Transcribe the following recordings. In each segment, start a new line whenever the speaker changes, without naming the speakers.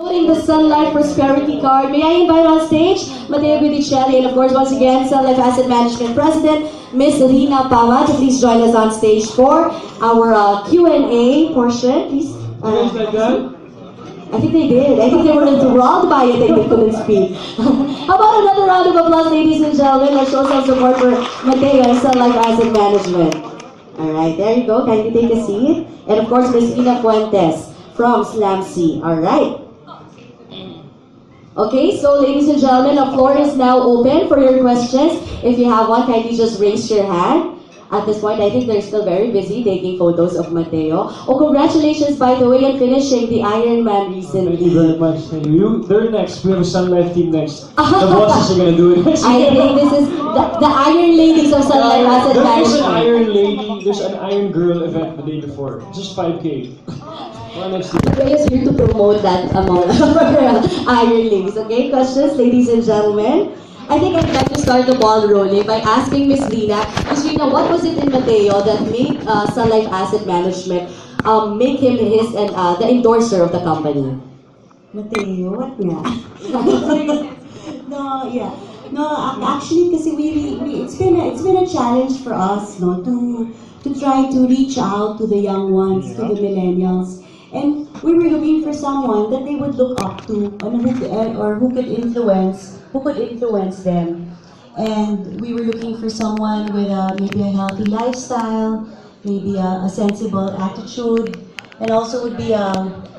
Holding the SunLife Prosperity Card, may I invite on stage Matteo Guidicelli and of course once again SunLife Asset Management President Ms. Rina Pama to please join us on stage for our Q&A portion. Please. I think they did. I think they were enthralled by it and they couldn't speak. How about another round of applause, ladies and gentlemen? Let's show some support for Matteo and SunLife Asset Management. Alright, there you go. Can you take a seat? And of course, Ms. Ina Fuentes from SlamC. Alright. Okay, so ladies and gentlemen, the floor is now open for your questions. If you have one, kindly just raise your hand. At this point, I think they're still very busy taking photos of Matteo. Oh, congratulations, by the way, on finishing the Ironman recently.
Thank you very much. Thank you. They're next. We have a SunLife team next. The bosses are going to do it next.
I think this is the Iron Ladies of SunLife Asset
There's an
Management.
Iron Lady, there's an Iron Girl event the day before. Just 5K. Well, next year.
Matteo is here to promote that among Iron Ladies. Okay, questions, ladies and gentlemen? I think I'd like to start the ball rolling by asking Ms. Rina. Ms. Rina, what was it in Matteo that made SunLife Asset Management make him his and the endorser of the company?
Matteo, what nga? No, yeah. No, actually, kasi it's been a challenge for us, no, to try to reach out to the young ones, to the millennials, and we were looking for someone that they would look up to, or who could influence them. And we were looking for someone with maybe a healthy lifestyle, maybe a sensible attitude, and also would be a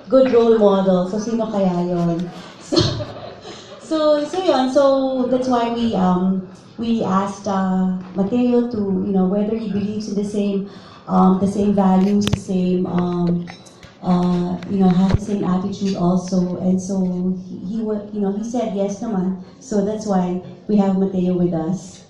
good role model. So sino kaya yun? So yun. So that's why we asked Matteo to, whether he believes in the same values, the same has the same attitude also, and so he said yes naman. So that's why we have Matteo with us.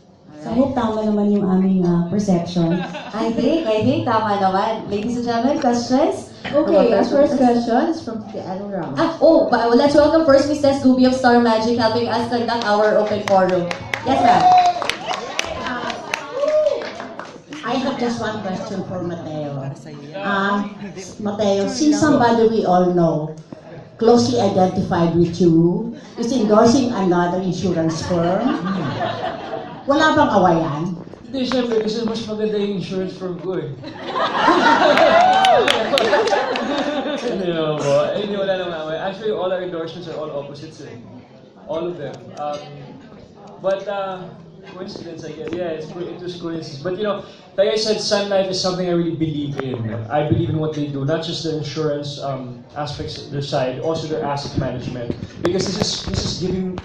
So I hope tama naman yung aming perception.
I think tama naman. Ladies and gentlemen, questions?
Okay, our first question is from the other round.
But let's welcome first Ms. Tess Gubi of Star Magic helping us conduct our open forum. Yes, ma'am.
I have just one question for Matteo. Matteo, since somebody we all know, closely identified with you, is endorsing another insurance firm, wala bang awayan?
Hindi, syempre, kasi mas maganda yung insurance firm ko eh. Hindi naman po. Hindi, wala naman away. Actually, all our endorsements are all opposites eh. All of them. But coincidence, I guess. Yeah, it was coincidence. But like I said, SunLife is something I really believe in. I believe in what they do, not just the insurance aspects of their side, also their asset management. Because this is giving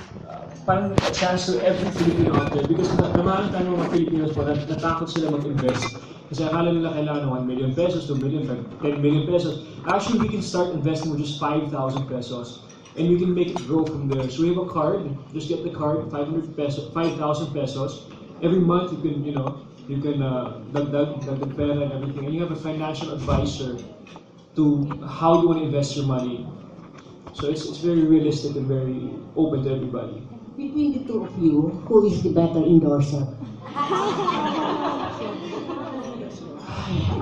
parang a chance to every Filipino out there. Because naman tayo mga Filipinos po, natakot sila mag-invest. Kasi akala nila kailangan 1 million pesos, 2 million, 10 million pesos. Actually, we can start investing with just 5,000 pesos. And we can make it grow from there. So we have a card. Just get the card, 5,000 pesos. Every month you can, dagdag pera and everything. And you have a financial advisor to how you want to invest your money. So it's very realistic and very open to everybody.
Between the two of you, who is the better endorser?
I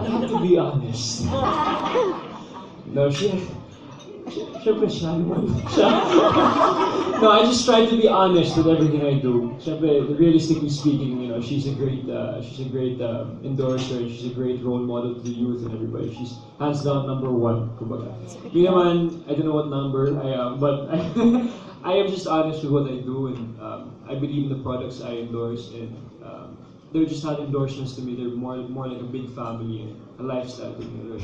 have to be honest. No, Siyempre siya naman. No, I just try to be honest with everything I do. Siyempre, realistically speaking, she's a great endorser. She's a great role model to the youth and everybody. She's hands down number one. Kumbaga. Me naman, I don't know what number I am, but I am just honest with what I do, and I believe in the products I endorse, and they're just not endorsements to me. They're more like a big family and a lifestyle to me.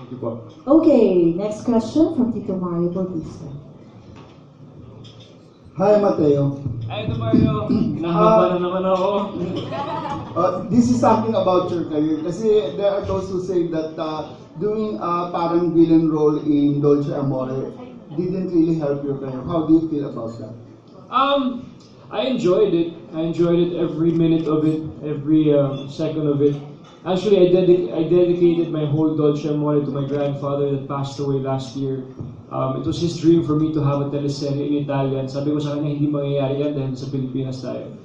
Thank you, Bob.
Okay, next question from Tito Mario Bautista.
Hi, Matteo.
Hi, Mario. Nahaba na naman ako.
This is something about your career. Kasi there are those who say that doing parang villain role in Dolce Amore didn't really help your career. How do you feel about that?
I enjoyed it. I enjoyed it every minute of it, every second of it. Actually, I dedicated my whole Dolce Amore to my grandfather that passed away last year. It was his dream for me to have a teleserye in Italian. Sabi ko sa kanya, hindi mangyayari yan dahil sa Pilipinas tayo.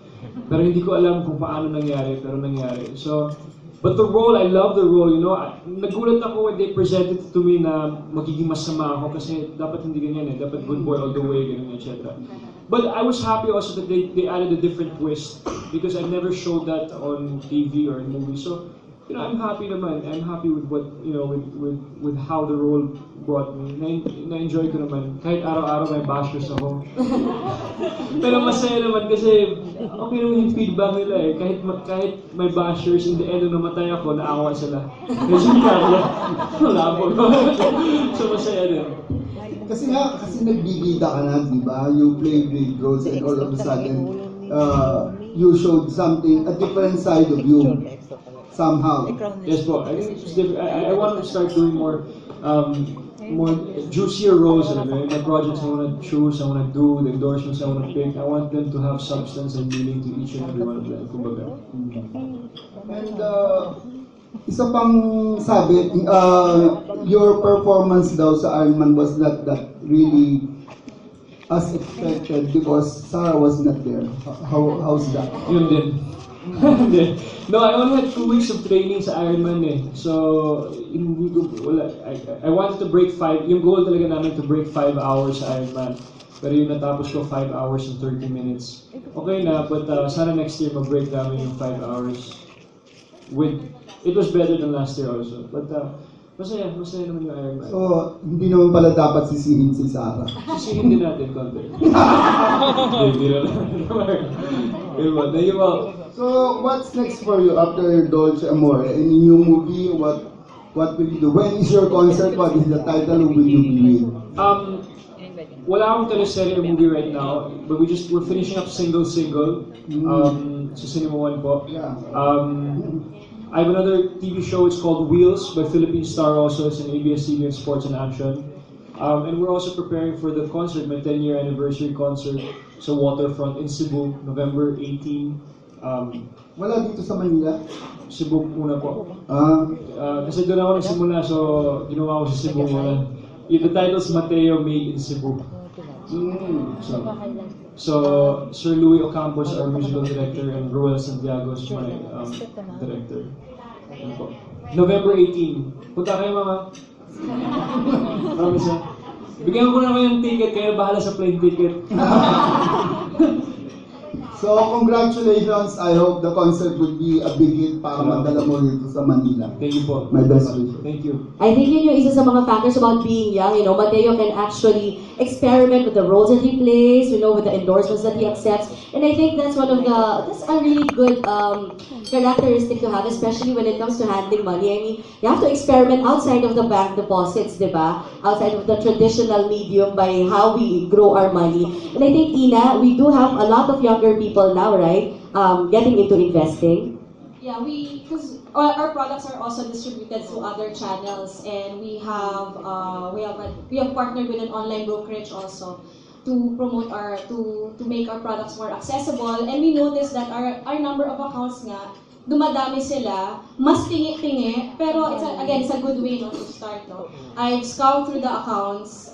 Pero hindi ko alam kung paano nangyari, pero nangyari. So, But the role, I love the role, you know. Nagulat ako when they presented it to me na magiging masama ako kasi dapat hindi ganyan eh. Dapat good boy all the way, ganyan, etc. But I was happy also that they added a different twist because I never showed that on TV or in movies. So, you know, I'm happy naman. I'm happy with what, you know, with how the role brought me. Na-enjoy ko naman. Kahit araw-araw may bashers ako. Pero masaya naman kasi okay naman yung feedback nila eh. Kahit may bashers, in the end, nung namatay ako, naawa sila. Kasi wala po. So masaya din.
Kasi nagbibida ka na, di ba? You play great roles and all of a sudden, you showed something, a different side of you. Somehow.
Yes po. I think it's different. I want to start doing more juicier roles in the projects I want to choose, I want to do, the endorsements I want to pick. I want them to have substance and meaning to each and every one of them. Kumbaga.
And isa pang sabi, your performance daw sa Iron Man was not that really as expected because Sarah was not there. How's that?
Yun din. No, I only had 2 weeks of training sa Ironman eh. So, hindi ko, wala. I wanted to break 5, yung goal talaga namin to break 5 hours sa Ironman. Pero yung natapos ko 5 hours and 30 minutes. Okay na, but sana next year mag-break namin yung 5 hours. It was better than last year also. But masaya naman yung Ironman.
So, hindi naman pala dapat sisihin si Sarah.
Sisihin din natin konti. Hindi na lang.
So, what's next for you after Dolce Amore? Any new movie? What will you do? When is your concert? What is the title? Who will you be with?
Wala akong teleserye movie right now, but we're finishing up single. Sa Cinema One po.
Yeah.
I have another TV show. It's called Wheels by Philippine Star also. It's an ABS-CBN Sports and Action. And we're also preparing for the concert, my 10-year anniversary concert sa Waterfront in Cebu, November 18.
Wala dito sa Manila?
Cebu muna po. Kasi doon ako nagsimula, so ginawa ko sa Cebu muna. The title's Matteo, Made in Cebu. So Sir Louis Ocampos, our musical director, and Roel Santiago is my director. November 18. Punta kayo mga. Promise ha. Bigyan ko na kayo ng ticket, kayo bahala sa plane ticket.
So, congratulations. I hope the concert will be a big hit para madala mo dito sa Manila.
Thank you po.
My best wishes.
Thank you.
I think yun yung isa sa mga factors about being young. You know, Matteo can actually experiment with the roles that he plays, you know, with the endorsements that he accepts. And I think that's that's a really good characteristic to have, especially when it comes to handling money. I mean, you have to experiment outside of the bank deposits, di ba? Outside of the traditional medium by how we grow our money. And I think, Ina, we do have a lot of younger people now, right? Getting into investing.
Yeah, because our products are also distributed through other channels, and we have partnered with an online brokerage also to promote to make our products more accessible. And we noticed that our number of accounts nga dumadami sila, mas tingi-tingi, pero it's a good way to start. No? I've scoured through the accounts.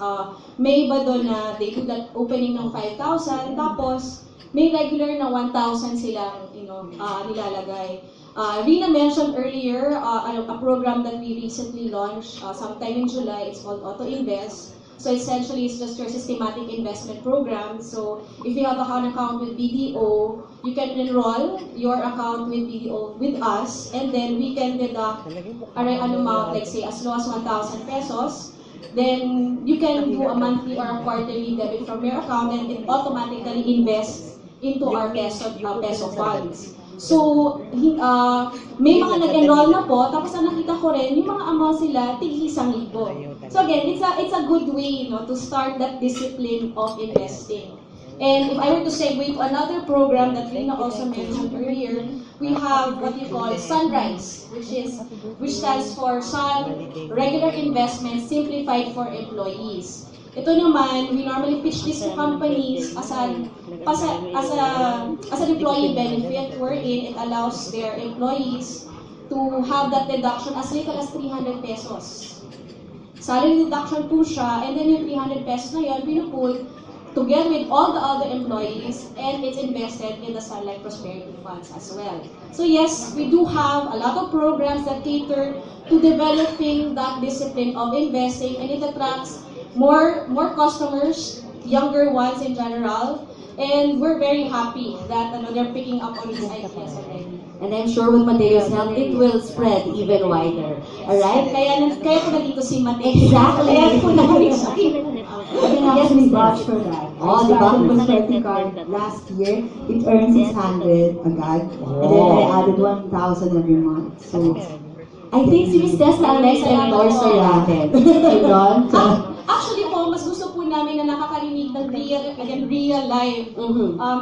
May iba doon na they do that opening ng 5,000, tapos may regular na 1,000 silang nilalagay. Rina mentioned earlier a program that we recently launched sometime in July. It's called Auto Invest. So essentially, it's just your systematic investment program. So if you have an account with BDO, you can enroll your account with BDO with us, and then we can deduct an amount, like say as low as 1,000 pesos. Then you can do a monthly or a quarterly debit from your account, and it automatically invests into our peso funds. So, may mga nag-enroll na po, tapos ang nakita ko rin, yung mga amount sila, tig-1,000. So again, it's a good way to start that discipline of investing. And if I were to segue to another program that Rina also mentioned earlier, we have what you call Sunrise, which stands for Sun Regular Investment Simplified for Employees. Ito naman, we normally pitch this to companies as an employee benefit, wherein it allows their employees to have that deduction as little as 300 pesos. Salary deduction po siya, and then yung 300 pesos na yun, pinupool together with all the other employees, and it's invested in the SunLife Prosperity Funds as well. So yes, we do have a lot of programs that cater to developing that discipline of investing, and it attracts more customers, younger ones in general, and we're very happy that they're picking up on these ideas already.
And I'm sure with Mateo's help, it will spread even wider. Alright?
Kaya po nandito si Matteo.
Exactly.
Kaya po namin siya.
I can actually vouch for that.
Oh,
I
diba?
started Prosperity Card last year. It earned 600 agad. And then I added 1,000 every month. So,
I think si Miss Des na ang next endorser natin.
Don,
Actually po, mas gusto po namin na nakakarinig ng real life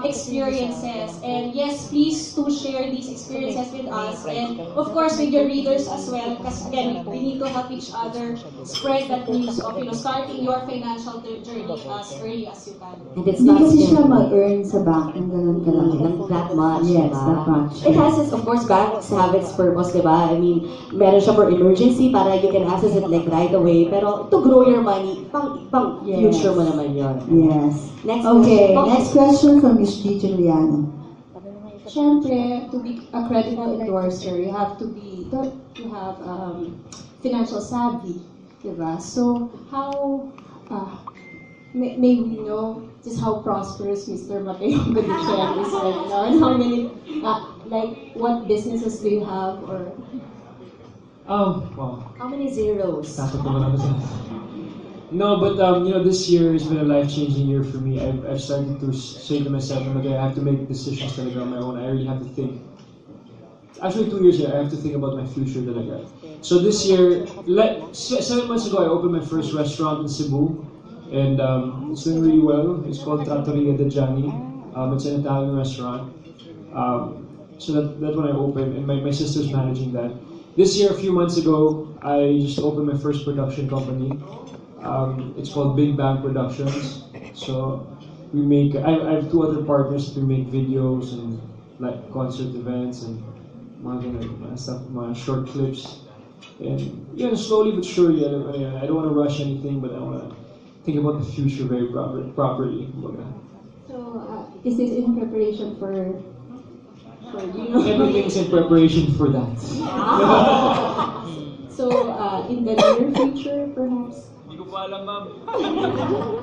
experiences. And yes, please to share these experiences with us. And of course, with your readers as well. Because again, we need to help each other spread that news of starting your financial journey as early as you can.
And it's
hindi
not
kasi siya
simple.
mag-earn sa bank ng ganun kalaki.
That much,
Yes,
diba?
that much.
It has its, of course, banks have its purpose, diba? I mean, meron siya for emergency para you can access it like right away. Pero to grow your money, pang
Yes.
future mo naman yun.
Yes.
Next
Okay,
question.
next question from Miss G. Juliana.
Siyempre, to be a credible endorser, you have to have financial savvy, diba? So, how, may we know just how prosperous Mr. Matteo Guidicelli is right now, and how many, like, what businesses do you have, or...
Wow.
How many zeros?
Takot naman ako sa... No, but this year has been a life-changing year for me. I've started to say to myself, okay, I have to make decisions talaga on my own. I really have to think. Actually, 2 years ago, I have to think about my future talaga. So this year, 7 months ago, I opened my first restaurant in Cebu, and it's doing really well. It's called Trattoria de Gianni. It's an Italian restaurant. So that's when I opened, and my sister's managing that. This year, a few months ago, I just opened my first production company. It's called Big Bang Productions. So we make. I have 2 other partners that we make videos and like concert events and mga stuff, mga short clips. And slowly but surely, I don't want to rush anything, but I want to think about the future very properly.
So, is this in preparation for
Everything's in preparation for that.
So, in the near future, perhaps?
Hindi ko pa alam, ma'am.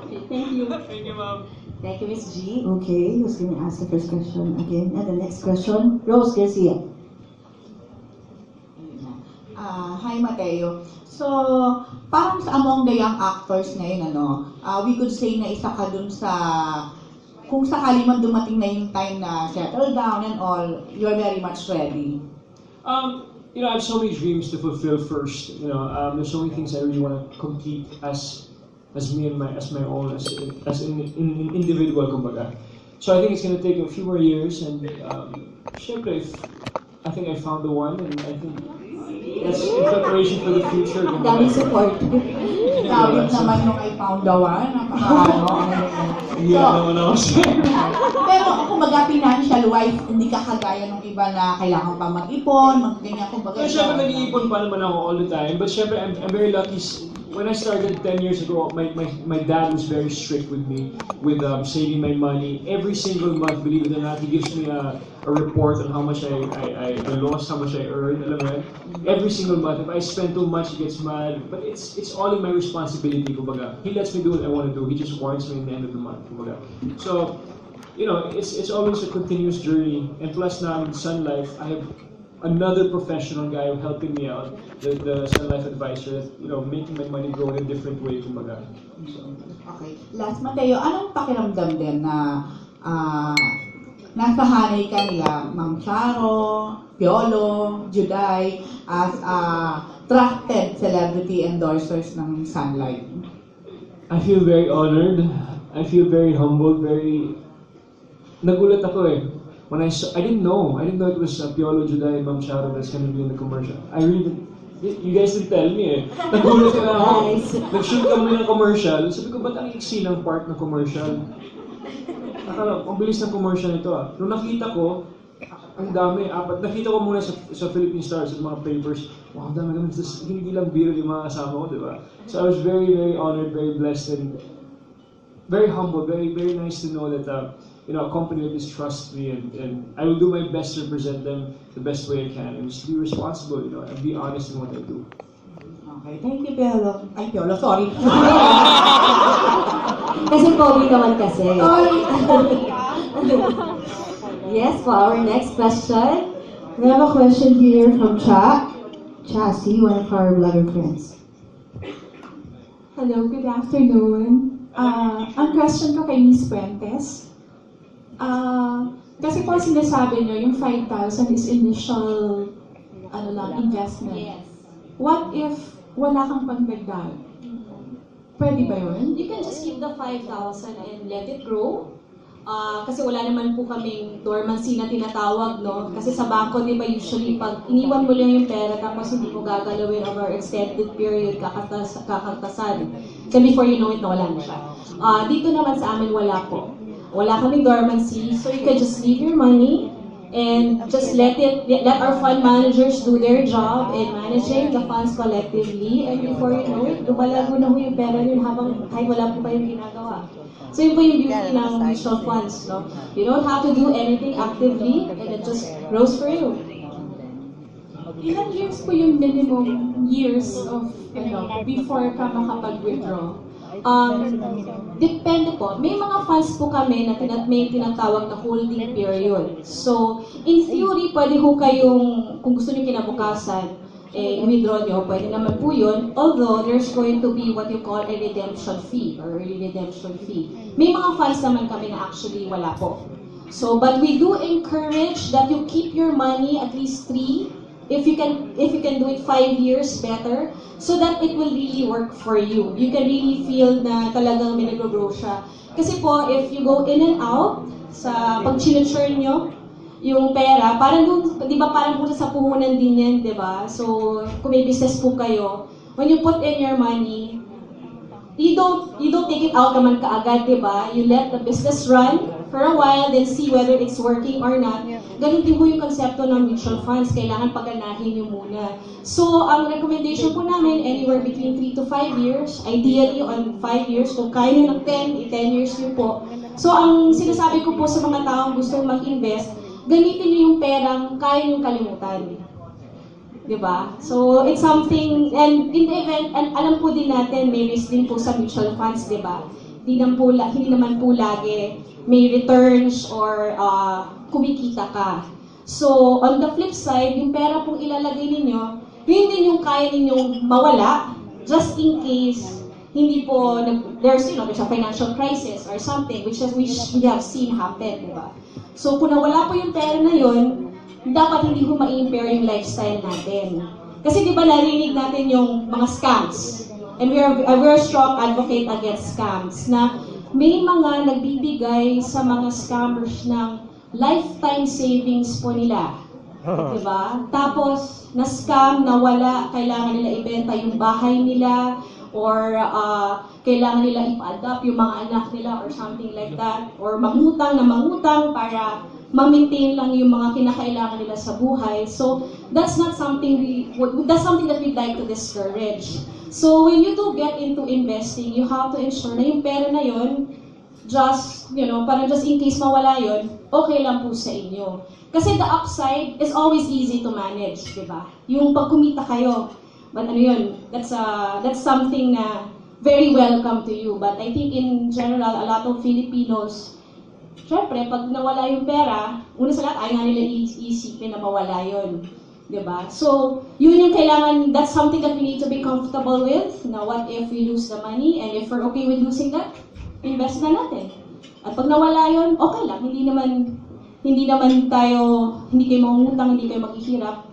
Okay, thank you.
Thank you, ma'am.
Thank you, Miss G.
Okay, who's going to ask the first question again? And the next question, Rose Garcia.
Hi Matteo. So, parang sa among the young actors ngayon, we could say na isa ka dun sa, kung sakali man dumating na yung time na settle down and all, you're very much ready.
I have so many dreams to fulfill first. There's so many things I really want to complete as me and as my own, as an individual, kumbaga. So I think it's going to take a few more years, and syempre, I think I found the one, and I think that's in preparation for the future.
Daming support.
Tawid naman nung I found the one,
Yeah, naman ako siya.
Pero kumbaga financial wise, hindi ka kagaya nung iba na kailangan pa mag-ipon, mag-ganyan, kumbaga.
So, syempre, nag-iipon pa naman ako all the time. But syempre, I'm very lucky. When I started 10 years ago, my dad was very strict with me, with saving my money. Every single month, believe it or not, he gives me a report on how much I lost, how much I earned, alam mo yun? Every single month. If I spend too much, he gets mad. But it's all in my responsibility, kumbaga. He lets me do what I want to do. He just warns me in the end of the month, kumbaga. So, it's always a continuous journey. And plus now with SunLife, I have another professional guy helping me out, the SunLife advisor, making my money grow in a different way, kumbaga. So,
Okay. Last, Matteo, anong pakiramdam din na nasa hanay ka nila, Ma'am Charo, Piolo, Juday, as trusted celebrity endorsers ng SunLife?
I feel very honored. I feel very humbled, nagulat ako eh. When I didn't know it was Piolo, Juday, and Ma'am Charo that's gonna be in the commercial. You guys didn't tell me eh. Nagulat ka na ako. Nag-shoot kami ng commercial. Sabi ko, ba't ang iksi ng part ng commercial? Akala, ang bilis ng commercial nito ah. Nung nakita ko, ang dami, nakita ko muna sa Philippine Stars at mga papers. Wow, ang dami. Hindi lang biro yung mga kasama ko, di ba? So I was very, very honored, very blessed, and very humble, very very nice to know that a company like this trusts me, and I will do my best to represent them the best way I can, and just be responsible, and be honest in what I do.
Okay, thank you, Piolo. Ay, Piolo, sorry.
Kasi pogi naman kasi. Yes, for our next question.
We have a question here from Chassie, one of our vlogger friends.
Hello, good afternoon. Ang question ko kay Miss Fuentes. Kasi po sinasabi nyo, yung 5,000 is initial investment.
Yes.
What if wala kang pagdagdag? Pwede ba yun?
You can just keep the 5,000 and let it grow. Kasi wala naman po kaming dormancy na tinatawag, no? Kasi sa bangko, di ba, usually pag iniwan mo lang yung pera tapos hindi mo gagalawin over extended period, kakagtasan. Then before you know it, nawala na siya. Dito naman sa amin, wala po. Wala kaming dormancy, so you can just leave your money and just let our fund managers do their job in managing the funds collectively, and before you know it, lumalago na ho yung pera yun habang kahit wala po kayong ginagawa. So yun po yung beauty ng mutual funds, no? You don't have to do anything actively, and it just grows for you.
Ilang years po yung minimum years of, before ka makapag-withdraw?
Depende po. May mga funds po kami na may tinatawag na holding period. So, in theory, pwede ho kayong, kung gusto niyo kinabukasan, withdraw nyo, pwede naman po yun. Although, there's going to be what you call a redemption fee or early redemption fee. May mga funds naman kami na actually wala po. So, but we do encourage that you keep your money at least 3. If you can do it 5 years, better, so that it will really work for you. You can really feel na talagang may nag-grow siya. Kasi po, if you go in and out, sa pag-chinuture nyo, yung pera, parang doon, di ba parang po sa puhunan din yan, di ba? So, kung may business po kayo, when you put in your money, you don't take it out naman kaagad, di ba? You let the business run for a while, then see whether it's working or not. Ganun din po yung konsepto ng mutual funds. Kailangan paganahin nyo muna. So, ang recommendation po namin, anywhere between 3 to 5 years, ideally on 5 years, kung kaya nyo ng 10 years nyo po. So, ang sinasabi ko po sa mga taong gusto mag-invest, gamitin nyo yung perang kaya nyo kalimutan. Diba? So, it's something, and in the event, and alam po din natin, may risk din po sa mutual funds, diba? Hindi naman po lagi may returns or kumikita ka. So, on the flip side, yung pera pong ilalagay ninyo, yun din yung kaya ninyong mawala, just in case hindi po, there's a financial crisis or something, which we have seen happen, diba? So, kung nawala po yung pera na yun, dapat hindi ko ma-impair yung lifestyle natin. Kasi di ba narinig natin yung mga scams? And we're a very strong advocate against scams na may mga nagbibigay sa mga scammers ng lifetime savings po nila. Diba? Tapos, na-scam, nawala, kailangan nila ibenta yung bahay nila, or kailangan nila ipa-adopt yung mga anak nila or something like that, or mangutang para ma-maintain lang yung mga kinakailangan nila sa buhay. So, that's something that we'd like to discourage. So, when you do get into investing, you have to ensure na yung pera na yun, parang just in case mawala yun, okay lang po sa inyo. Kasi the upside is always easy to manage, di ba? Yung pag kumita kayo, but that's something na very welcome to you. But I think in general, a lot of Filipinos, syempre, pag nawala yung pera, una sa lahat, ayaw nga nila isipin na mawala yun. Diba? So, yun yung kailangan, that's something that we need to be comfortable with. Now, what if we lose the money? And if we're okay with losing that, invest na natin. At pag nawala yun, okay lang. Hindi kayo mangungutang, hindi kayo maghihirap.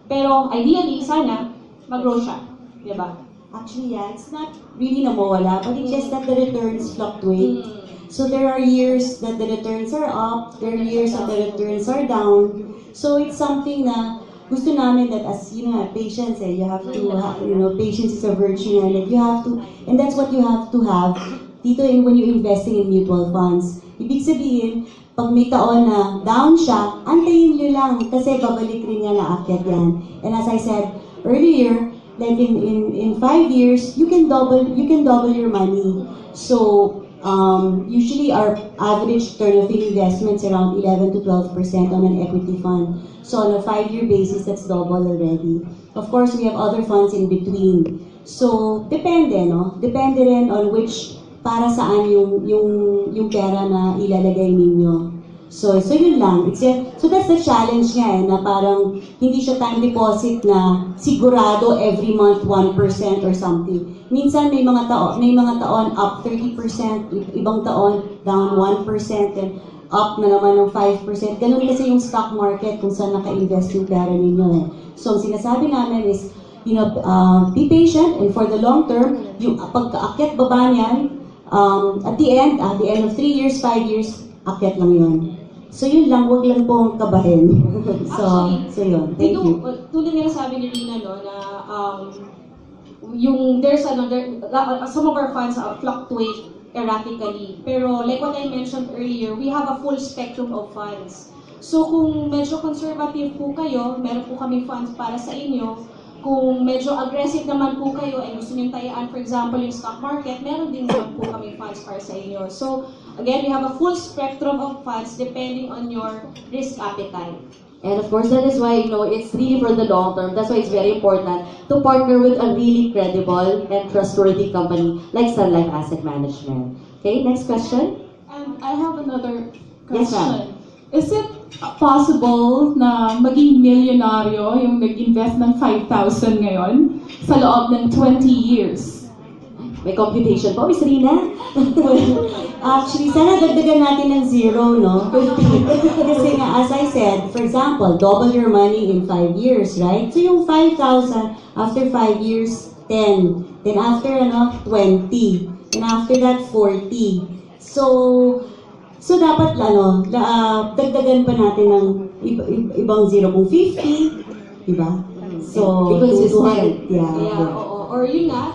Pero, ideally, sana, mag-grow siya. Diba?
Actually, yeah, it's not really namawala, but it's just that the returns fluctuate. So there are years that the returns are up, there are years that the returns are down. So it's something na gusto namin that as, patience, you have to have, patience is a virtue, and you have to, and that's what you have to have dito when you're investing in mutual funds. Ibig sabihin, pag may taon na down siya, antayin nyo lang kasi babalik rin yan, aakyat yan. And as I said earlier, like in 5 years, you can double your money. So usually our average return of investments around 11 to 12% on an equity fund. So on a 5-year basis, that's double already. Of course, we have other funds in between. So depende, no? Depende rin on which para saan yung pera na ilalagay ninyo. So yun lang. So that's the challenge nga na parang hindi siya time deposit na sigurado every month 1% or something. Minsan may mga taon up 30%, ibang taon down 1%, and up na naman ng 5%. Ganun kasi yung stock market kung saan naka-invest yung pera ninyo eh. So ang sinasabi namin is, be patient, and for the long term, yung pagka-akyat baba niyan, at the end of 3 years, 5 years, akyat lang yun. So yun lang, wag lang pong kabahin. so yun, thank you.
Tulad nga sabi ni Rina, no, na some of our funds fluctuate erratically. Pero like what I mentioned earlier, we have a full spectrum of funds. So kung medyo conservative po kayo, meron po kami funds para sa inyo. Kung medyo aggressive naman po kayo and gusto nyo tayaan, for example, yung stock market, meron din naman po kami funds para sa inyo. So, again, we have a full spectrum of funds depending on your risk appetite.
And of course, that is why, it's really for the long term. That's why it's very important to partner with a really credible and trustworthy company like SunLife Asset Management. Okay, next question.
And I have another
Yes,
question. Is it possible na maging milyonaryo yung nag-invest ng 5,000 ngayon sa loob ng 20 years?
May computation po, Miss Rina?
Actually, sana dagdagan natin ng 0, no? Kasi nga, as I said, for example, double your money in 5 years, right? So yung 5,000, after 5 years, 10. Then after, 20. And after that, 40. So dapat dagdagan pa natin ng ibang 0 kung 50, di ba? So,
Because it's
200,
Yeah, oo. Or yun nga,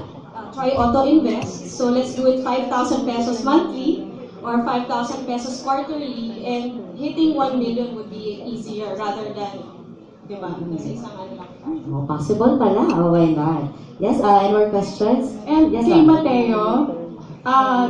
try auto-invest. So let's do it 5,000 pesos monthly or 5,000 pesos quarterly, and hitting 1 million would be easier rather than, di ba, sa isang ano lang.
Possible pala. Oh, why not? Yes, any more questions?
And
Yes,
kay
ma'am.
Matteo,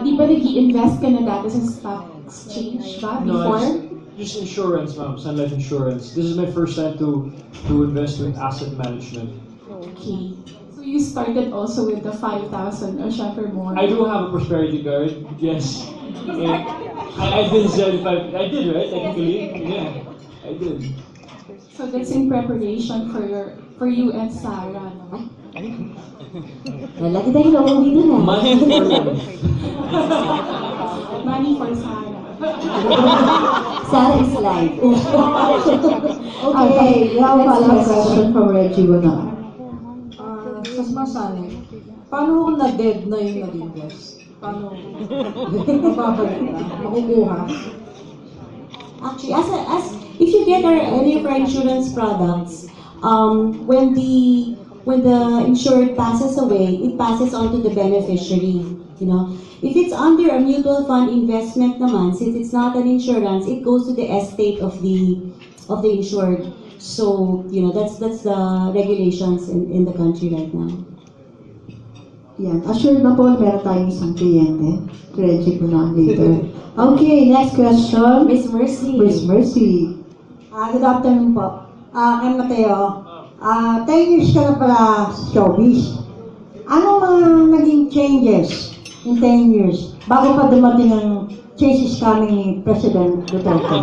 di ba nag-i-invest ka na dati sa stock exchange ba before?
Just insurance, ma'am. SunLife Insurance. This is my first time to invest with asset management.
Okay. So you started also with the 5,000 or syempre more?
I do have a prosperity card. Yes. And I did certified. I did, right? Technically, yeah, I did.
So that's in preparation for you and Sarah, no?
Lalaki tayo na uwi dun ah.
Money for life.
Money for Sarah.
Sarah is life.
Okay, we have a
Next
follow-up
question.
question from Reggie Wala.
Sa Masane, paano kung na-dead na yung nag-invest? Paano mababalik na? Makukuha?
Actually, if you get any of our insurance products, when the insured passes away, it passes on to the beneficiary. If it's under a mutual fund investment naman, since it's not an insurance, it goes to the estate of the insured. So, that's the regulations in the country right now.
Yan, assured na po, meron tayong isang kliyente. Reggie ko na later. Okay, next question.
Miss Mercy.
Miss Mercy.
Good afternoon po. I'm Matteo. 10 years ka na pala sa showbiz. Ano mga naging changes in 10 years bago pa dumating ang changes coming ni President Duterte?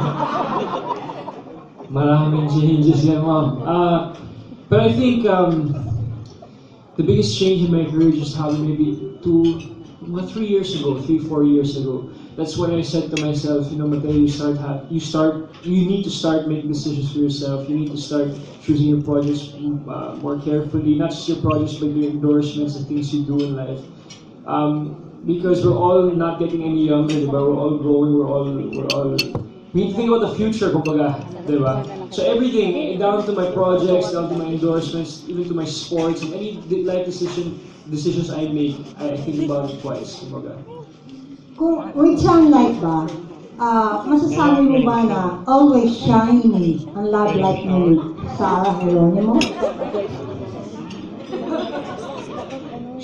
Maraming changes yan, ma'am. But I think the biggest change in my career just happened maybe 3-4 years ago. That's when I said to myself, Matteo, you need to start making decisions for yourself. You need to start choosing your projects more carefully, not just your projects, but your endorsements and things you do in life. Because we're all not getting any younger, diba? We're all growing, we need to think about the future, kumbaga, diba? So everything, down to my projects, down to my endorsements, even to my sports, and any life decisions I make, I think about it twice, kumbaga.
Kung with SunLife ba, masasabi mo ba na always shiny ang love life mo with Sarah Geronimo?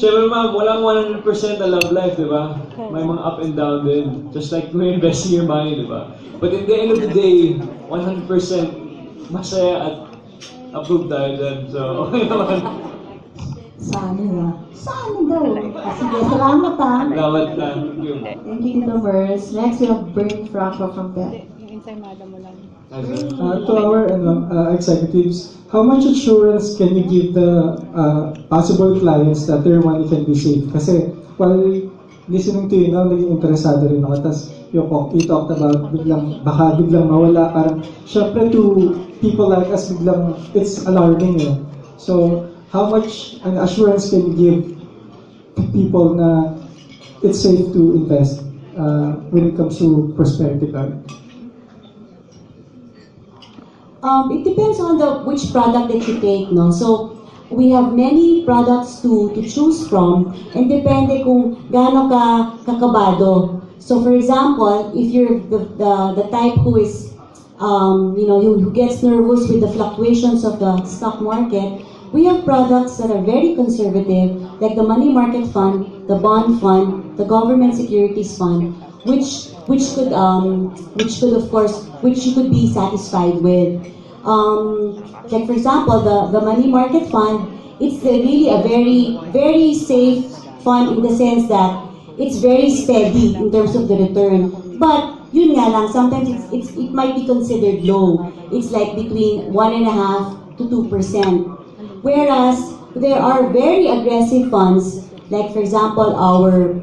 Siyempre ma'am, walang 100% na love life, di ba? May mga up and down din. Just like when investing your money, di ba? But in the end of the day, 100% masaya at approved tayo dyan. So, okay naman.
Sana nga. Sana daw. Sige, salamat ha.
Salamat na. Thank you.
Thank you, Tito Merz. Next, we have Bernie Franco from Beth.
To our executives, how much assurance can you give the possible clients that their money can be safe? Kasi while listening to you now, naging interesado rin ako. Tapos you talked about baka biglang mawala. Parang, syempre to people like us, biglang it's alarming eh. So, how much an assurance can you give to people na it's safe to invest when it comes to Prosperity Card?
It depends on which product that you take, no? So, we have many products to choose from, and depende kung gaano ka kakabado. So, for example, if you're the type who is, who gets nervous with the fluctuations of the stock market, we have products that are very conservative, like the money market fund, the bond fund, the government securities fund, which you could be satisfied with. Like for example, the money market fund, it's really a very, very safe fund in the sense that it's very steady in terms of the return. But yun nga lang, sometimes it might be considered low. It's like between 1.5% to 2%. Whereas there are very aggressive funds, like for example our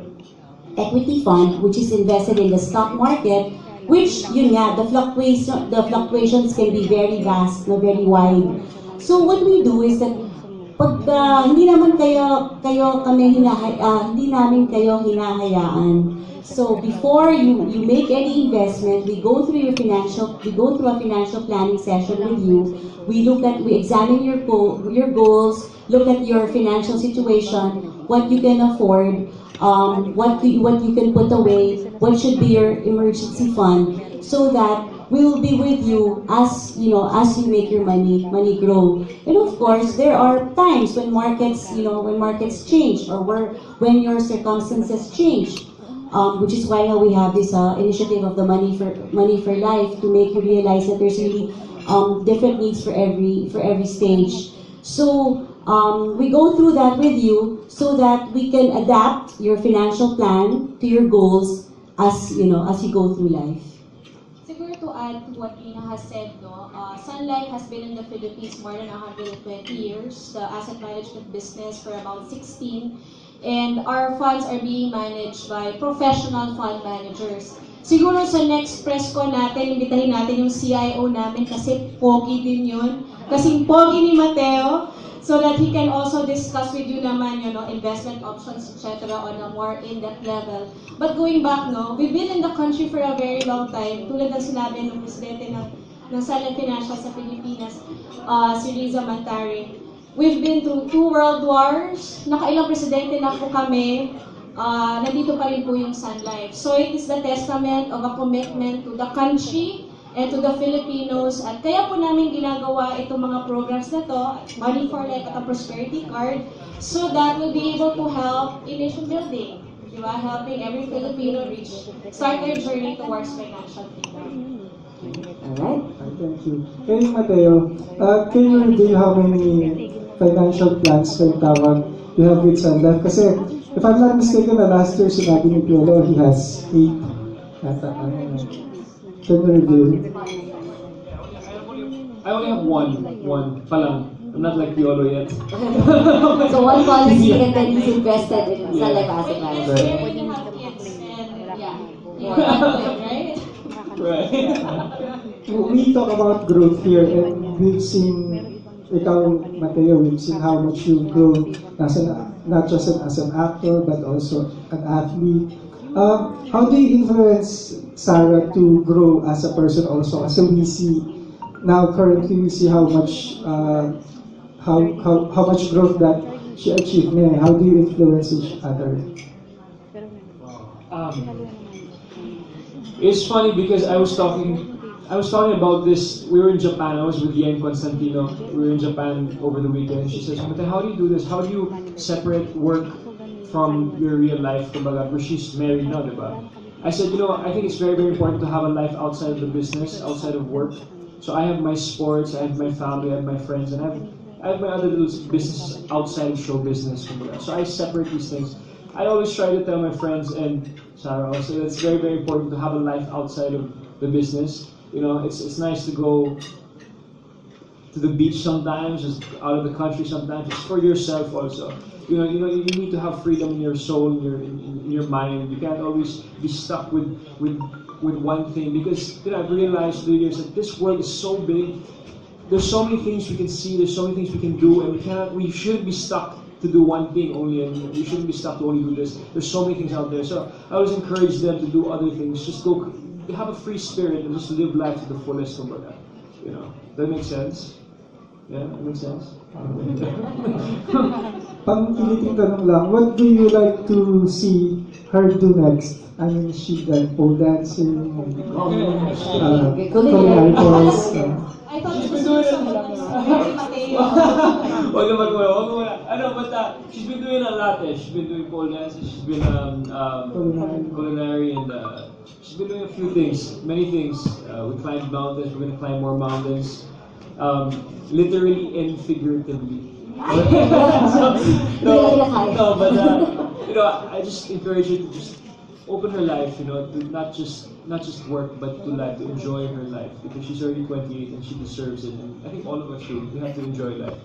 equity fund, which is invested in the stock market, which yun nga, the fluctuations can be very vast, no, very wide. So what we do is that pag hindi namin kayo hinahayaan. So before you make any investment, we go through a financial planning session with you. We examine your goals, look at your financial situation, what you can afford, what you can put away, what should be your emergency fund, so that we will be with you as you make your money grow. And of course, there are times when markets change, or when your circumstances change. Which is why we have this initiative of the Money for Life, to make you realize that there's really different needs for every stage. So we go through that with you so that we can adapt your financial plan to your goals as you go through life.
Siguro to add to what Ina has said, SunLife has been in the Philippines more than 120 years, the asset management business for about 16, and our funds are being managed by professional fund managers. Siguro sa next press con natin, imbitahin natin yung CIO namin kasi pogi din yun. Kasing pogi ni Matteo, so that he can also discuss with you naman, investment options, etc. on a more in-depth level. But going back, we've been in the country for a very long time. Tulad ng sinabi ng presidente ng SunLife Financial sa Pilipinas, si Riza Mantari. We've been through 2 world wars. Nakailang presidente na po kami. Nandito pa rin po yung SunLife. So it is the testament of a commitment to the country and to the Filipinos. At kaya po namin ginagawa itong mga programs na to, Money for Life at a Prosperity Card, so that we'll be able to help in nation building. Diba? Helping every Filipino start their journey towards financial freedom.
Alright?
Thank you. Hey, Matteo, can you reveal how many financial plans you have with SunLife? Kasi, if I'm not mistaken, last year sinabi ni Piolo, he has 8. Can you reveal?
I only have one pa lang. I'm not like Piolo yet.
So one policy and then he's invested in SunLife Asset Management.
Right.
We talk about growth here, and we've seen, Matteo, we've seen how much you've grown not just as an actor, but also an athlete. How do you influence Sarah to grow as a person also? Kasi we see, currently we see how much growth that she achieved. How do you influence each other?
It's funny because I was talking about this. We were in Japan. I was with Yen Constantino. We were in Japan over the weekend. She says, "Matteo, how do you do this? How do you separate work from your real life, kumbaga, where she's married now, diba? I said, I think it's very, very important to have a life outside of the business, outside of work. So I have my sports, I have my family, I have my friends, and I have my other little businesses outside of show business. Kumbaga. So I separate these things. I always try to tell my friends and Sarah also, it's very, very important to have a life outside of the business. It's nice to go to the beach sometimes, just out of the country sometimes, just for yourself also. You need to have freedom in your soul, in your mind. You can't always be stuck with one thing, because I've realized through the years that this world is so big. There's so many things we can see, there's so many things we can do, and we shouldn't be stuck to do one thing only, and we shouldn't be stuck to only do this. There's so many things out there. So I always encourage them to do other things. Just go, have a free spirit and just live life to the fullest. That makes sense? Yeah, that makes sense?
Pang-iliting tanong lang, what do you like to see her do next? I mean, she done pole dancing, culinary course.
I thought she's been doing Matteo.
Wag muna. But she's been doing a lot. She's been doing pole dancing. She's been culinary, and she's been doing a few things, many things. We climbed mountains. We're gonna climb more mountains, literally and figuratively. I just encourage her to just open her life, to not just work, but to life, to enjoy her life, because she's already 28 and she deserves it. And I think all of us should. We have to enjoy life.